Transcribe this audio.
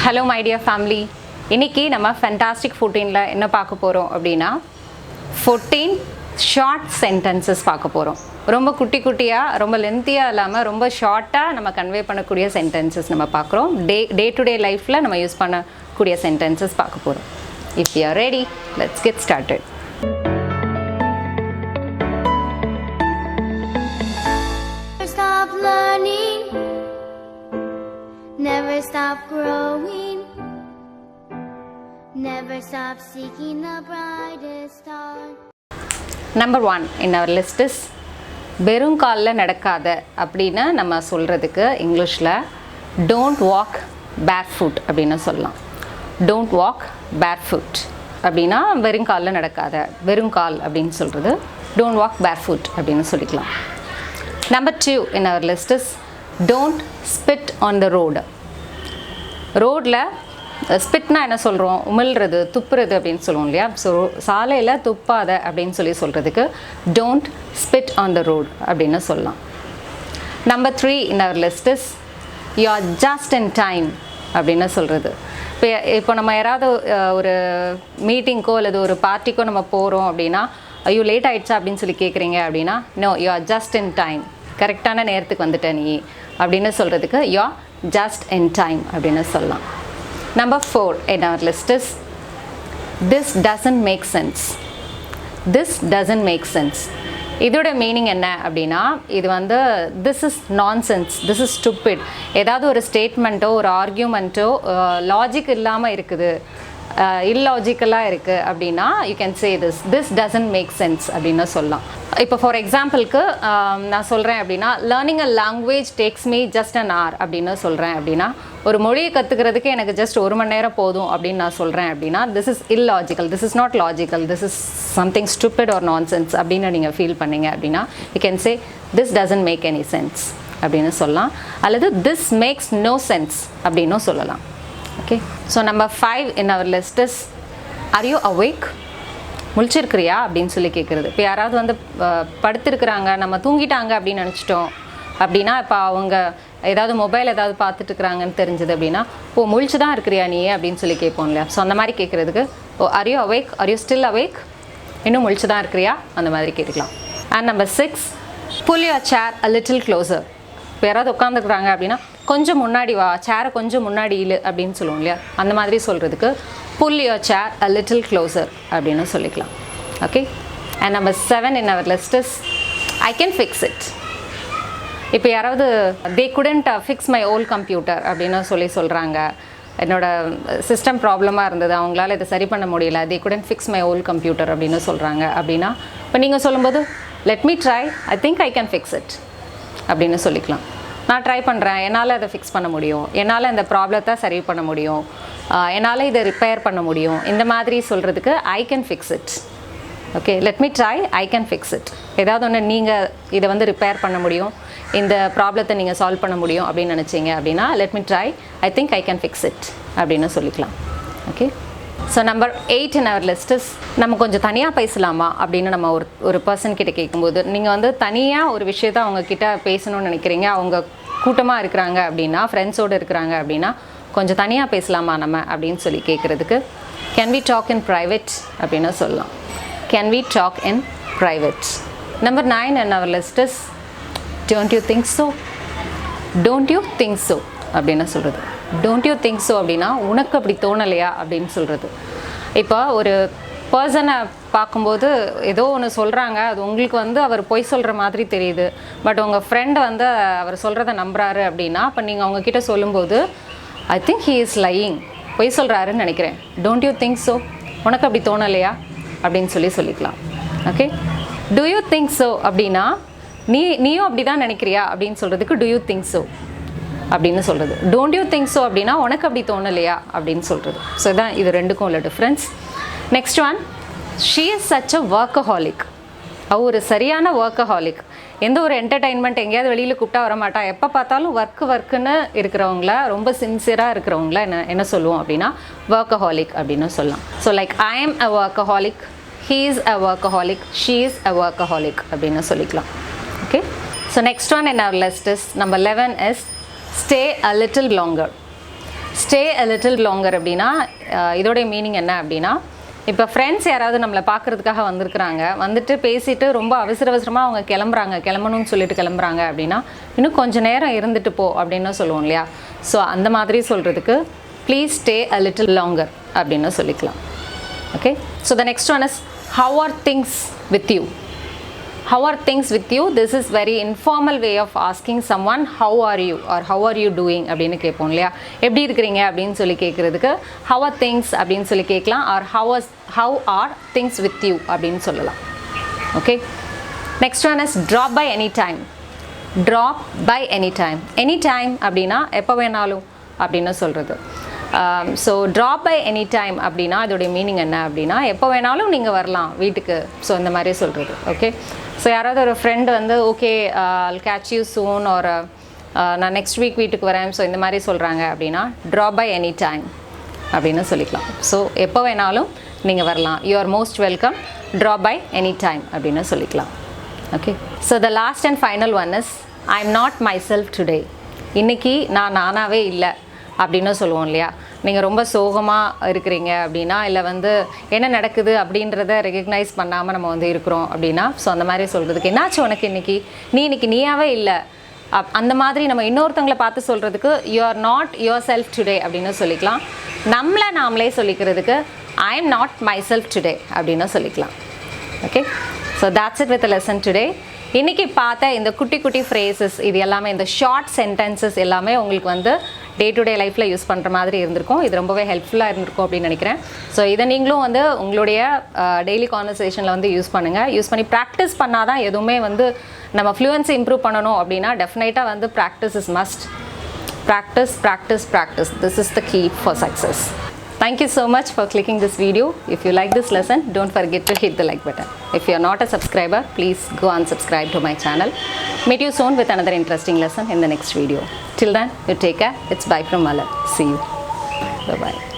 Hello my dear family. இன்னைக்கு நம்ம fantastic 14ல என்ன பார்க்க போறோம் அப்படினா 14 short sentences பார்க்க போறோம். ரொம்ப குட்டி குட்டியா ரொம்ப லென்த்தியா இல்லாம ரொம்ப ஷார்ட்டா நம்ம கன்வே பண்ணக்கூடிய sentences நம்ம பார்க்கறோம். டே டு டே லைஃப்ல நம்ம யூஸ் பண்ணக்கூடிய sentences பார்க்க போறோம். If you are ready, let's get started. Stop learning, never stop growing, never stop seeking the brightest star. Number 1 in our list is வெறும் கால்ல நடக்காத அப்படினா நம்ம சொல்றதுக்கு இங்கிலீஷ்ல don't walk barefoot அப்படினு சொல்லலாம். Don't walk barefoot அப்படினா வெறும் கால்ல நடக்காத, வெறும் கால் அப்படினு சொல்றது don't walk barefoot அப்படினு சொல்லிக்கலாம். Number 2 in our list is don't spit on the road. ரோட்ல ஸ்பிட்னா என்ன சொல்கிறோம், உமிழ்றது துப்புறது அப்படின்னு சொல்லுவோம் இல்லையா. ஸோ சாலையில் துப்பாத அப்படின்னு சொல்கிறதுக்கு don't spit on the road அப்படின்னு சொல்லலாம். Number 3 in our list is you are just in time அப்படின்னு சொல்கிறது. இப்போ நம்ம யாராவது ஒரு மீட்டிங்க்கோ அல்லது ஒரு பார்ட்டிக்கோ நம்ம போகிறோம் அப்படின்னா ஐயோ லேட் ஆகிடுச்சா அப்படின்னு சொல்லி கேட்குறீங்க அப்படின்னா no you are just in time, கரெக்டான நேரத்துக்கு வந்துட்ட நீ அப்படின்னு சொல்கிறதுக்கு you are just in time அப்படின்னு சொல்லலாம். Number 4 in our list is this doesn't make sense. This doesn't make sense. இதோட மீனிங் என்ன அப்படின்னா இது வந்து this is nonsense, this is stupid. ஏதாவது ஒரு ஸ்டேட்மெண்ட்டோ ஒரு ஆர்கியூமெண்ட்டோ லாஜிக் இல்லாமல் இருக்குது, இல்லாஜிக்கலாக இருக்குது அப்படின்னா you can say this doesn't make sense அப்படின்னு சொல்லலாம். இப்போ ஃபார் எக்ஸாம்பிளுக்கு நான் சொல்கிறேன் அப்படின்னா learning a language tax me just an hour அப்படின்னு சொல்கிறேன் அப்படின்னா ஒரு மொழியை கற்றுக்கிறதுக்கு எனக்கு ஜஸ்ட் 1 மணி நேரம் போதும் அப்படின்னு நான் சொல்கிறேன் அப்படின்னா this is illogical, this is not logical, this is something stupid or nonsense அப்படின்னு நீங்கள் ஃபீல் பண்ணீங்க அப்படின்னா you can say this doesn't make any sense அப்படின்னு சொல்லலாம். அல்லது this makes no sense அப்படின்னும் சொல்லலாம். Okay, so number 5 in our list is are you awake? முழிச்சிருக்கிறியா அப்படின்னு சொல்லி கேட்குறது. இப்போ யாராவது வந்து படுத்திருக்கிறாங்க, நம்ம தூங்கிட்டாங்க அப்படின்னு நினச்சிட்டோம் அப்படின்னா இப்போ அவங்க ஏதாவது மொபைல் ஏதாவது பார்த்துட்டுருக்குறாங்கன்னு தெரிஞ்சது அப்படின்னா ஓ முழிச்சு தான் இருக்கிறியா நீ அப்படின்னு சொல்லி கேட்போம் இல்லையா. ஸோ அந்த மாதிரி கேட்குறதுக்கு oh are you awake, are you still awake, இன்னும் முழிச்சு தான் இருக்கிறியா அந்த மாதிரி கேட்டுக்கலாம். And number 6 pull your chair a little closer. இப்போ யாராவது உட்காந்துருக்குறாங்க அப்படின்னா கொஞ்சம் முன்னாடி வா, சேரை கொஞ்சம் முன்னாடி இழு அப்படின்னு சொல்லுவோம் இல்லையா. அந்த மாதிரி சொல்கிறதுக்கு pull your chair a little closer அப்படின்னு சொல்லிக்கலாம். Okay, and number 7 in our list is I can fix it. இப்போ யாராவது they couldn't fix my old computer அப்படின்னு சொல்கிறாங்க, என்னோட சிஸ்டம் ப்ராப்ளமாக இருந்தது, அவங்களால இதை சரி பண்ண முடியல, தே couldn't fix my old computer அப்படின்னு சொல்கிறாங்க அப்படின்னா இப்போ நீங்கள் சொல்லும்போது let me try, I think I can fix it அப்படின்னு சொல்லிக்கலாம். நான் ட்ரை பண்ணுறேன், என்னால் அதை ஃபிக்ஸ் பண்ண முடியும், என்னால் இந்த ப்ராப்ளத்தை சரி பண்ண முடியும், என்னால் இதை ரிப்பேர் பண்ண முடியும், இந்த மாதிரி சொல்கிறதுக்கு ஐ can fix it. Okay, let me try, I can fix it. ஏதாவது ஒன்று நீங்கள் இதை வந்து ரிப்பேர் பண்ண முடியும், இந்த ப்ராப்ளத்தை நீங்கள் சால்வ் பண்ண முடியும் அப்படின்னு நினச்சிங்க அப்படின்னா let me try, I think I can fix it அப்படின்னு சொல்லிக்கலாம். Okay, so number 8 in our list is நம்ம கொஞ்சம் தனியாக பேசலாமா அப்படின்னு நம்ம ஒரு பர்சன் கிட்ட கேட்கும்போது நீங்கள் வந்து தனியாக ஒரு விஷயத்த அவங்கக்கிட்ட பேசணும்னு நினைக்கிறீங்க, அவங்க கூட்டமாக இருக்கிறாங்க அப்படின்னா ஃப்ரெண்ட்ஸோடு இருக்கிறாங்க அப்படின்னா கொஞ்சம் தனியாக பேசலாமா நம்ம அப்படின்னு சொல்லி கேட்குறதுக்கு can we talk in private அப்படின்னு சொல்லலாம். Can we talk in private. Number 9 in our list is don't you think so. don't you think so அப்படின்னு சொல்கிறது. don't you think so அப்படின்னா உனக்கு அப்படி தோணலையா அப்படின்னு சொல்கிறது. இப்போ ஒரு பர்சனை பார்க்கும்போது ஏதோ ஒன்று சொல்கிறாங்க, அது உங்களுக்கு வந்து அவர் பொய் சொல்கிற மாதிரி தெரியுது, பட் உங்கள் ஃப்ரெண்டு வந்து அவர் சொல்கிறத நம்புறாரு அப்படின்னா அப்போ நீங்கள் அவங்கக்கிட்ட சொல்லும்போது I think he is lying, பொய் சொல்கிறாருன்னு நினைக்கிறேன், டோன்ட் யூ திங்க் ஸோ, உனக்கு அப்படி தோணலையா அப்படின்னு சொல்லிக்கலாம். Okay, do you think so அப்படின்னா நீயும் அப்படி தான் நினைக்கிறியா அப்படின்னு சொல்கிறதுக்கு டூ யூ திங்க் ஸோ அப்படின்னு சொல்கிறது. டோன்ட் யூ திங்க் ஸோ அப்படின்னா உனக்கு அப்படி தோணலையா அப்படின்னு சொல்கிறது. ஸோ இதான் இது ரெண்டுக்கும் உள்ள difference. Next one, she is such a workaholic. அவள் ஒரு சரியான workaholic. எந்த ஒரு என்டர்டெயின்மெண்ட் எங்கேயாவது வெளியில் கூப்பிட்டா வரமாட்டா, எப்போ பார்த்தாலும் ஒர்க்குன்னு இருக்கிறவங்கள, ரொம்ப சின்சியராக இருக்கிறவங்கள என்ன சொல்லுவோம் அப்படின்னா workaholic அப்படின்னு சொல்லலாம். So like I am a workaholic, he is a workaholic, she is a workaholic அப்படின்னு சொல்லிக்கலாம். Okay, so next one in our list is number 11 is stay a little longer. Stay a little longer அப்படின்னா இதோடைய meaning என்ன அப்படின்னா, இப்போ friends யாராவது நம்மளை பார்க்குறதுக்காக வந்திருக்கிறாங்க, வந்துட்டு பேசிட்டு ரொம்ப அவசரமாக அவங்க கிளம்பணும்னு சொல்லிட்டு கிளம்புறாங்க அப்படின்னா, இன்னும் கொஞ்சம் நேரம் இருந்துட்டு போ அப்படின்னு சொல்லுவோம் இல்லையா. ஸோ அந்த மாதிரி சொல்கிறதுக்கு please stay a little longer அப்படின்னு சொல்லிக்கலாம். Okay, so the next one is how are things with you. How are things with you? This is very informal way of asking someone how are you or how are you doing அப்படின்னு கேட்போம் இல்லையா. எப்படி இருக்கிறீங்க அப்படின்னு சொல்லி கேட்குறதுக்கு how are things அப்படின்னு சொல்லி கேட்கலாம், or how are things with you அப்படின்னு சொல்லலாம். Okay, next one is drop by any time. Drop by any time. Any time அப்படின்னா எப்போ வேணாலும் அப்படின்னு சொல்கிறது. So drop by any time அப்படின்னா அதோடைய மீனிங் என்ன அப்படின்னா, எப்போ வேணாலும் நீங்கள் வரலாம் வீட்டுக்கு. ஸோ இந்த மாதிரி சொல்கிறது. ஓகே, ஸோ யாராவது ஒரு ஃப்ரெண்டு வந்து okay I'll catch you soon or நான் நெக்ஸ்ட் வீக் வீட்டுக்கு வரேன், ஸோ இந்த மாதிரி சொல்கிறாங்க அப்படின்னா ட்ராப் பை எனி டைம் அப்படின்னு சொல்லிக்கலாம். ஸோ எப்போ வேணாலும் நீங்கள் வரலாம், you are most welcome, drop by any time அப்படின்னு சொல்லிக்கலாம். Okay, so the last and final one is I am not myself today. இன்றைக்கி நான் நானாகவே இல்லை அப்படின்னு சொல்லுவோம் இல்லையா. நீங்கள் ரொம்ப சோகமாக இருக்கிறீங்க அப்படின்னா, இல்லை வந்து என்ன நடக்குது அப்படின்றத ரெகக்னைஸ் பண்ணாமல் நம்ம வந்து இருக்கிறோம் அப்படின்னா, ஸோ அந்த மாதிரி சொல்கிறதுக்கு என்னாச்சு உனக்கு இன்னைக்கு நீயாவே இல்லை அந்த மாதிரி நம்ம இன்னொருத்தவங்களை பார்த்து சொல்கிறதுக்கு you are not yourself today அப்படின்னு சொல்லிக்கலாம். நாமளே சொல்லிக்கிறதுக்கு I am not myself today அப்படின்னு சொல்லிக்கலாம். Okay, so that's it with the lesson today. இன்றைக்கி பார்த்த இந்த குட்டி ஃப்ரேசஸ் இது எல்லாமே, இந்த ஷார்ட் சென்டென்சஸ் எல்லாமே உங்களுக்கு வந்து டே டு டே லைஃப்பில் யூஸ் பண்ணுற மாதிரி இருந்திருக்கும். இது ரொம்பவே ஹெல்ப்ஃபுல்லாக இருந்திருக்கும் அப்படின்னு நினைக்கிறேன். ஸோ இதை நீங்களும் வந்து உங்களுடைய டெய்லி கான்வர்சேஷனில் வந்து யூஸ் பண்ணுங்கள். யூஸ் பண்ணி ப்ராக்டிஸ் பண்ணால் தான் எதுவுமே வந்து நம்ம ஃப்ளூயன்சி இம்ப்ரூவ் பண்ணணும் அப்படின்னா டெஃபினட்டாக வந்து practice is must. Practice. This is the key for success. Thank you so much for clicking this video. If you like this lesson, don't forget to hit the like button. If you are not a subscriber, please go and subscribe to my channel. Meet you soon with another interesting lesson in the next video. Till then, you take care. It's bye from Malar. See you. Bye-bye.